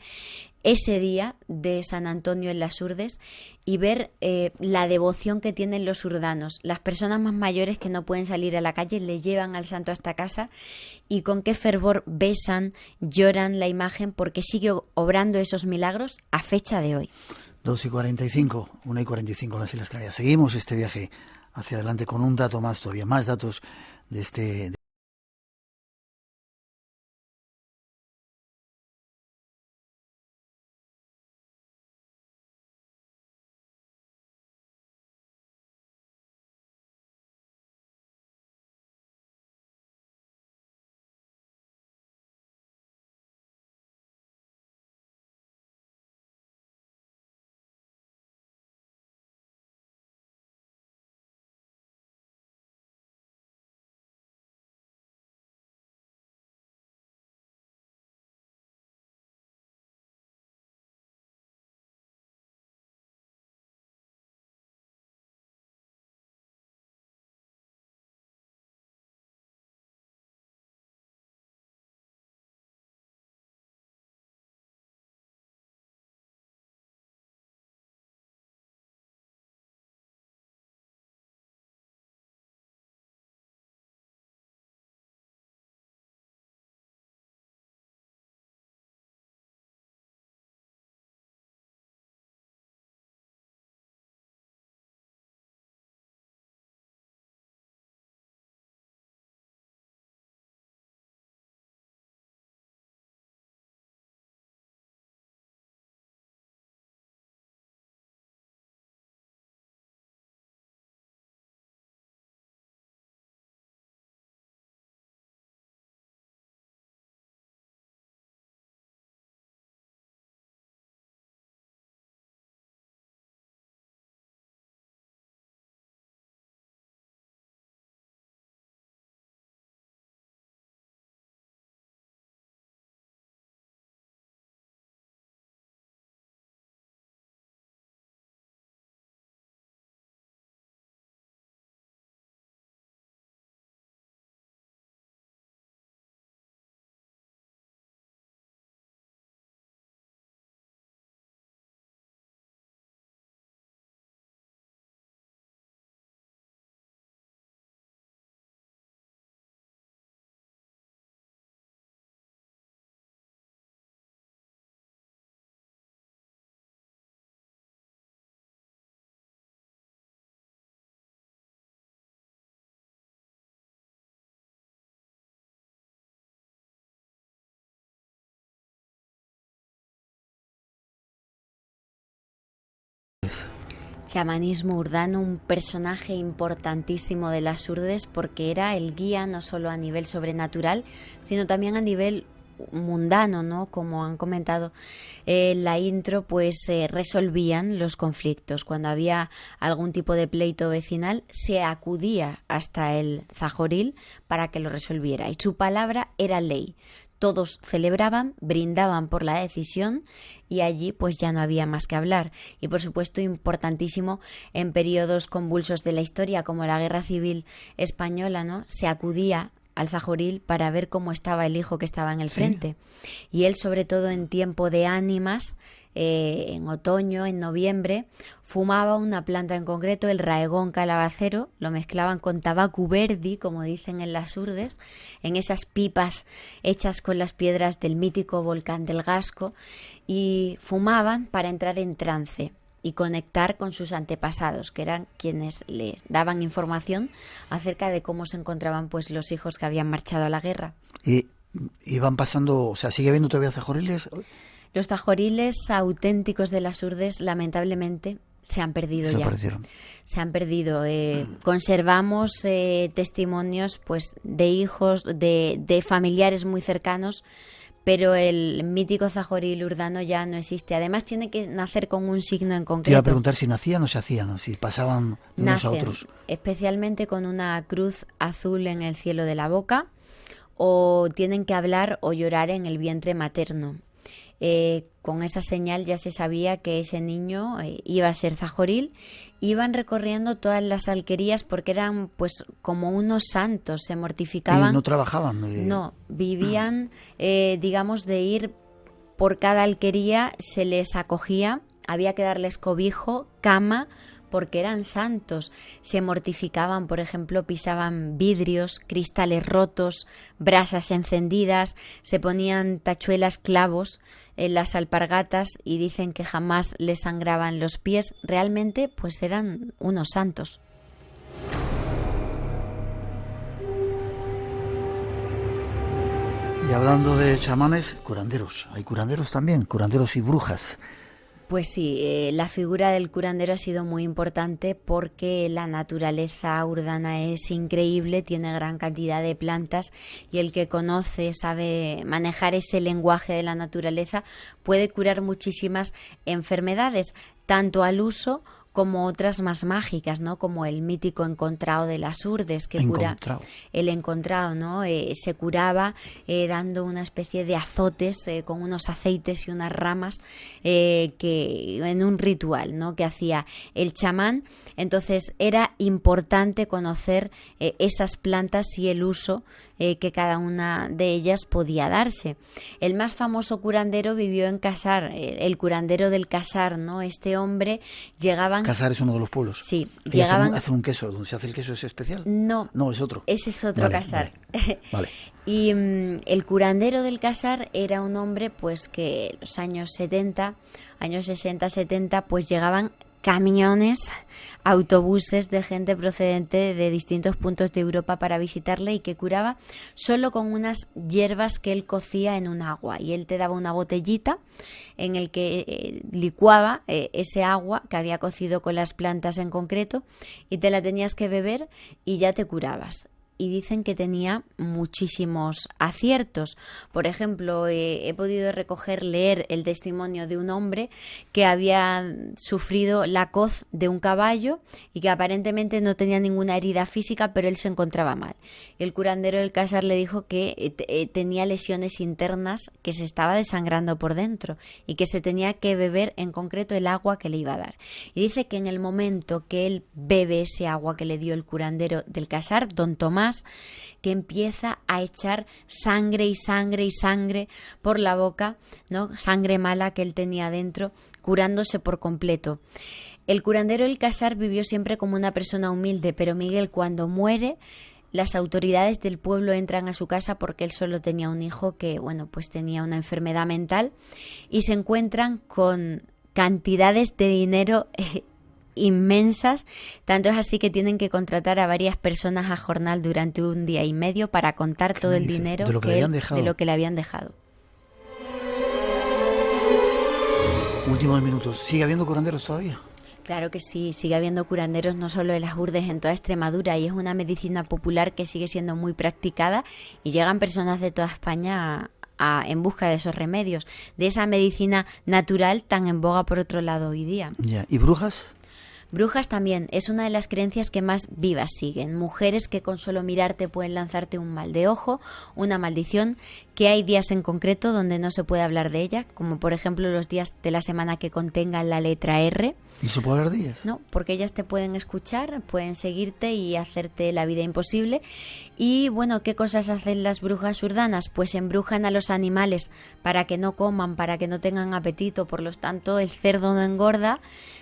Speaker 6: ese día de San Antonio en las Urdes y ver la devoción que tienen los urdanos. Las personas más mayores que no pueden salir a la calle le llevan al santo hasta casa y con qué fervor besan, lloran la imagen, porque sigue obrando esos milagros a fecha de hoy.
Speaker 3: 2:45, 1:45 en las Islas Canarias. Seguimos este viaje hacia adelante con un dato más, todavía más datos de este
Speaker 6: Chamanismo Urdano, un personaje importantísimo de las Urdes porque era el guía no solo a nivel sobrenatural, sino también a nivel mundano, ¿no? Como han comentado en la intro, pues resolvían los conflictos. Cuando había algún tipo de pleito vecinal, se acudía hasta el zahoril para que lo resolviera y su palabra era ley. Todos celebraban, brindaban por la decisión y allí pues ya no había más que hablar. Y por supuesto importantísimo en periodos convulsos de la historia como la Guerra Civil Española, ¿no? Se acudía al zahoril para ver cómo estaba el hijo que estaba en el frente. Sí. Y él, sobre todo en tiempo de ánimas, en otoño, en noviembre, fumaba una planta en concreto, el raegón calabacero, lo mezclaban con tabaco verdi, como dicen en las Urdes, en esas pipas hechas con las piedras del mítico volcán del Gasco, y fumaban para entrar en trance y conectar con sus antepasados, que eran quienes les daban información acerca de cómo se encontraban pues los hijos que habían marchado a la guerra.
Speaker 3: Y van pasando, o sea, ¿sigue habiendo todavía zahoriles?
Speaker 6: Los zahoriles auténticos de las Urdes, lamentablemente, se han perdido ya. Se han perdido. Conservamos testimonios pues de hijos, de familiares muy cercanos, pero el mítico zahoril urdano ya no existe. Además tiene que nacer con un signo en concreto.
Speaker 3: Te iba a preguntar si nacían o se hacían, ¿no? Si pasaban de unos a otros.
Speaker 6: Especialmente con una cruz azul en el cielo de la boca, o tienen que hablar o llorar en el vientre materno. Con esa señal ya se sabía que ese niño iba a ser zahoril. Iban recorriendo todas las alquerías porque eran pues como unos santos, se mortificaban.
Speaker 3: ¿Y no trabajaban?
Speaker 6: No, vivían, digamos, de ir por cada alquería, se les acogía, había que darles cobijo, cama, porque eran santos. Se mortificaban, por ejemplo, pisaban vidrios, cristales rotos, brasas encendidas, se ponían tachuelas, clavos en las alpargatas y dicen que jamás les sangraban los pies. Realmente, pues eran unos santos.
Speaker 3: Y hablando de chamanes, curanderos. Hay curanderos también, curanderos y brujas.
Speaker 6: Pues sí, la figura del curandero ha sido muy importante porque la naturaleza urdana es increíble, tiene gran cantidad de plantas y el que conoce, sabe manejar ese lenguaje de la naturaleza puede curar muchísimas enfermedades, tanto al uso como otras más mágicas, ¿no? Como el mítico encontrado de las Urdes, que cura el encontrado, ¿no? Se curaba dando una especie de azotes con unos aceites y unas ramas que en un ritual, ¿no? Que hacía el chamán. Entonces era importante conocer esas plantas y el uso que cada una de ellas podía darse. El más famoso curandero vivió en Casar, el curandero del Casar, ¿no? Este hombre llegaban...
Speaker 3: Casar es uno de los pueblos.
Speaker 6: Sí, llegaban...
Speaker 3: Hacen un queso, ¿donde se hace el queso es especial?
Speaker 6: No,
Speaker 3: es otro.
Speaker 6: Ese es otro Casar.
Speaker 3: Vale.
Speaker 6: Y el curandero del Casar era un hombre pues que en los años 70, años 60, 70, pues llegaban camiones, autobuses de gente procedente de distintos puntos de Europa para visitarle y que curaba solo con unas hierbas que él cocía en un agua. Y él te daba una botellita en el que licuaba ese agua que había cocido con las plantas en concreto y te la tenías que beber y ya te curabas. Y dicen que tenía muchísimos aciertos. Por ejemplo, he podido leer el testimonio de un hombre que había sufrido la coz de un caballo y que aparentemente no tenía ninguna herida física, pero él se encontraba mal. El curandero del Casar le dijo que tenía lesiones internas, que se estaba desangrando por dentro y que se tenía que beber en concreto el agua que le iba a dar. Y dice que en el momento que él bebe ese agua que le dio el curandero del Casar, don Tomás, que empieza a echar sangre y sangre y sangre por la boca, ¿no? Sangre mala que él tenía dentro, curándose por completo. El curandero del Casar vivió siempre como una persona humilde, pero Miguel, cuando muere, las autoridades del pueblo entran a su casa porque él solo tenía un hijo que, bueno, pues tenía una enfermedad mental y se encuentran con cantidades de dinero inmensas, tanto es así que tienen que contratar a varias personas a jornal durante un día y medio para contar todo el dinero de lo que le habían dejado.
Speaker 3: Últimos minutos. ¿Sigue habiendo curanderos todavía?
Speaker 6: Claro que sí, sigue habiendo curanderos no solo en las Urdes, en toda Extremadura, y es una medicina popular que sigue siendo muy practicada y llegan personas de toda España en busca de esos remedios, de esa medicina natural tan en boga por otro lado hoy día.
Speaker 3: Ya. ¿Y brujas?
Speaker 6: Brujas también, es una de las creencias que más vivas siguen. Mujeres que con solo mirarte pueden lanzarte un mal de ojo, una maldición, que hay días en concreto donde no se puede hablar de ella, como por ejemplo los días de la semana que contengan la letra R.
Speaker 3: ¿No se puede hablar de ellas?
Speaker 6: No, porque ellas te pueden escuchar, pueden seguirte y hacerte la vida imposible. Y bueno, ¿qué cosas hacen las brujas urdanas? Pues embrujan a los animales para que no coman, para que no tengan apetito, por lo tanto el cerdo no engorda,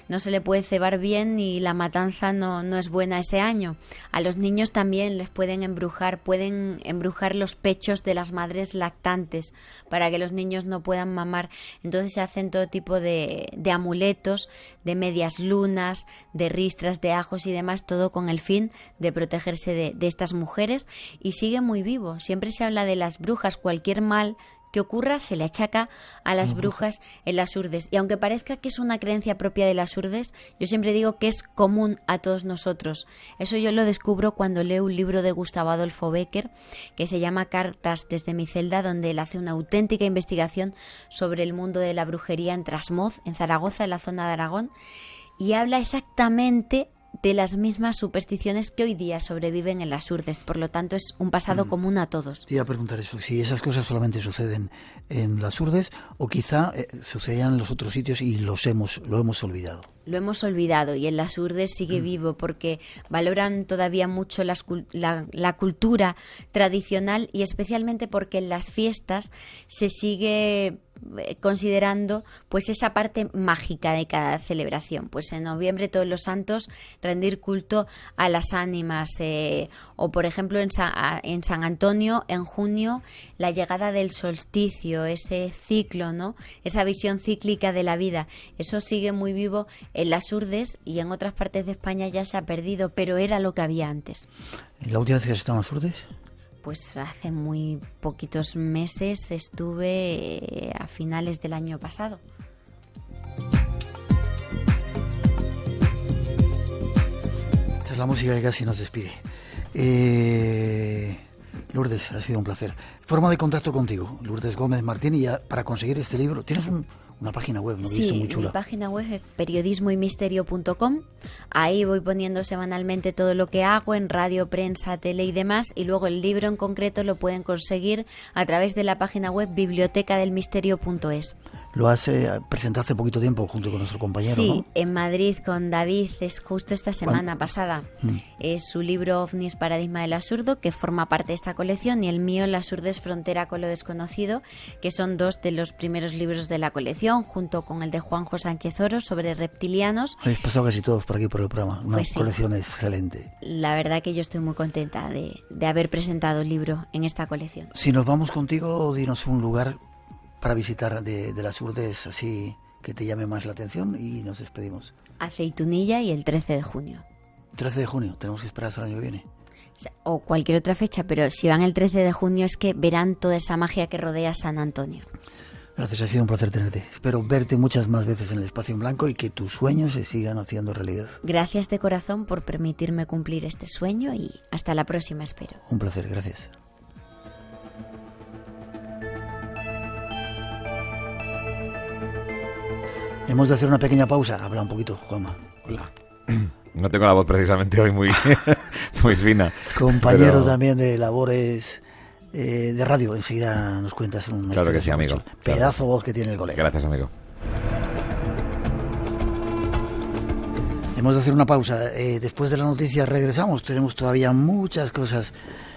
Speaker 6: no se le puede cebar bien y la matanza no es buena ese año. A los niños también les pueden embrujar los pechos de las madres lactantes para que los niños no puedan mamar. Entonces se hacen todo tipo de amuletos, de medias lunas, de ristras, de ajos y demás, todo con el fin de protegerse de estas mujeres, y sigue muy vivo. Siempre se habla de las brujas, cualquier mal que ocurra se le achaca a las brujas en las Urdes. Y aunque parezca que es una creencia propia de las Urdes, yo siempre digo que es común a todos nosotros. Eso yo lo descubro cuando leo un libro de Gustavo Adolfo Bécquer que se llama Cartas desde mi celda, donde él hace una auténtica investigación sobre el mundo de la brujería en Trasmoz, en Zaragoza, en la zona de Aragón, y habla exactamente de las mismas supersticiones que hoy día sobreviven en las Urdes. Por lo tanto, es un pasado común a todos.
Speaker 3: Te iba a preguntar eso, si esas cosas solamente suceden en las Urdes o quizá sucedían en los otros sitios y lo hemos olvidado.
Speaker 6: Lo hemos olvidado, y en las Urdes sigue vivo porque valoran todavía mucho la cultura tradicional, y especialmente porque en las fiestas se sigue considerando pues esa parte mágica de cada celebración. Pues en noviembre, todos los santos, rendir culto a las ánimas, o por ejemplo en San Antonio, en junio, la llegada del solsticio, ese ciclo, ¿no? Esa visión cíclica de la vida. Eso sigue muy vivo en las Urdes, y en otras partes de España ya se ha perdido, pero era lo que había antes.
Speaker 3: ¿Y la última vez que has estado en las Urdes?
Speaker 6: Pues hace muy poquitos meses, estuve a finales del año pasado.
Speaker 3: Esta es la música que casi nos despide. Lourdes, ha sido un placer. Forma de contacto contigo, Lourdes Gómez Martín, y para conseguir este libro, ¿tienes una página web? ¿No?
Speaker 6: Sí,
Speaker 3: muy chula.
Speaker 6: Mi página web es periodismoymisterio.com. Ahí voy poniendo semanalmente todo lo que hago en radio, prensa, tele y demás. Y luego el libro en concreto lo pueden conseguir a través de la página web bibliotecadelmisterio.es.
Speaker 3: Lo has presentado hace poquito tiempo junto con nuestro compañero,
Speaker 6: sí,
Speaker 3: ¿no?
Speaker 6: En Madrid con David, es justo esta semana pasada. Es su libro OVNIs, Paradigma del Absurdo, que forma parte de esta colección, y el mío, Las Urdes, Frontera con lo Desconocido, que son dos de los primeros libros de la colección, junto con el de Juanjo Sánchez Oro sobre reptilianos.
Speaker 3: Habéis pasado casi todos por aquí por el programa, una
Speaker 6: pues sí,
Speaker 3: colección excelente.
Speaker 6: La verdad que yo estoy muy contenta de haber presentado el libro en esta colección.
Speaker 3: Si nos vamos contigo, dinos un lugar para visitar de las Urdes, así que te llame más la atención, y nos despedimos.
Speaker 6: Aceitunilla y el 13 de junio.
Speaker 3: 13 de junio, tenemos que esperar hasta el año que viene.
Speaker 6: O cualquier otra fecha, pero si van el 13 de junio es que verán toda esa magia que rodea San Antonio.
Speaker 3: Gracias, ha sido un placer tenerte. Espero verte muchas más veces en el Espacio en Blanco y que tus sueños se sigan haciendo realidad.
Speaker 6: Gracias de corazón por permitirme cumplir este sueño, y hasta la próxima, espero.
Speaker 3: Un placer, gracias. Hemos de hacer una pequeña pausa. Habla un poquito, Juanma.
Speaker 15: Hola. No tengo la voz precisamente hoy muy fina.
Speaker 3: Compañero
Speaker 15: pero...
Speaker 3: también de labores de radio. Enseguida nos cuentas una historia.
Speaker 15: Claro que sí, amigo.
Speaker 3: Pedazo voz que tiene el colega.
Speaker 15: Gracias, amigo.
Speaker 3: Hemos de hacer una pausa. Después de la noticia regresamos. Tenemos todavía muchas cosas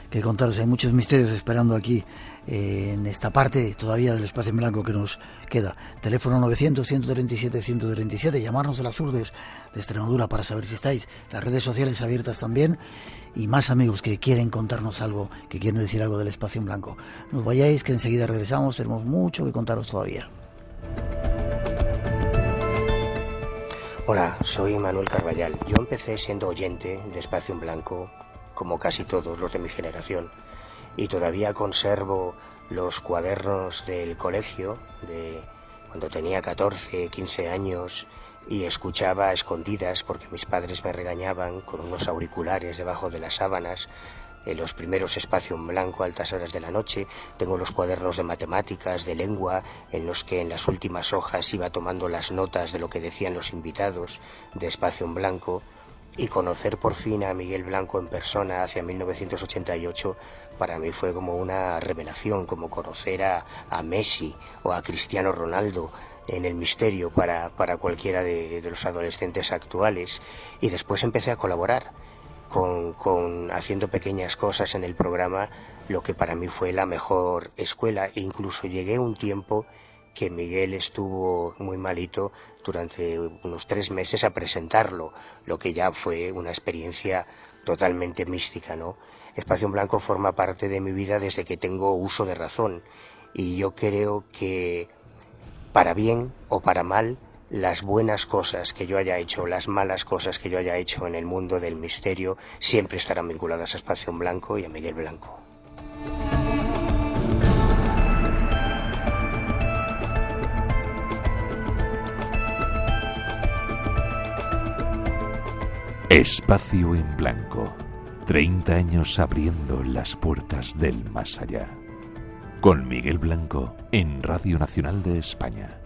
Speaker 3: que contaros. Hay muchos misterios esperando aquí en esta parte todavía del Espacio en Blanco que nos queda. Teléfono 900-137-137. Llamarnos a las Urdes de Extremadura para saber si estáis. Las redes sociales abiertas también. Y más amigos que quieren contarnos algo, que quieren decir algo del Espacio en Blanco. No os vayáis, que enseguida regresamos. Tenemos mucho que contaros todavía.
Speaker 16: Hola, soy Manuel Carballal. Yo empecé siendo oyente de Espacio en Blanco, como casi todos los de mi generación, y todavía conservo los cuadernos del colegio de cuando tenía 14, 15 años, y escuchaba a escondidas, porque mis padres me regañaban, con unos auriculares debajo de las sábanas, en los primeros Espacio en Blanco a altas horas de la noche. Tengo los cuadernos de matemáticas, de lengua, en los que en las últimas hojas iba tomando las notas de lo que decían los invitados de Espacio en Blanco. Y conocer por fin a Miguel Blanco en persona hacia 1988 para mí fue como una revelación, como conocer a Messi o a Cristiano Ronaldo en el misterio para cualquiera de los adolescentes actuales. Y después empecé a colaborar haciendo pequeñas cosas en el programa, lo que para mí fue la mejor escuela. E incluso llegué un tiempo que Miguel estuvo muy malito durante unos 3 meses a presentarlo, lo que ya fue una experiencia totalmente mística, ¿no? Espacio en Blanco forma parte de mi vida desde que tengo uso de razón, y yo creo que para bien o para mal, las buenas cosas que yo haya hecho, las malas cosas que yo haya hecho en el mundo del misterio, siempre estarán vinculadas a Espacio en Blanco y a Miguel Blanco.
Speaker 1: Espacio en Blanco. 30 años abriendo las puertas del más allá. Con Miguel Blanco en Radio Nacional de España.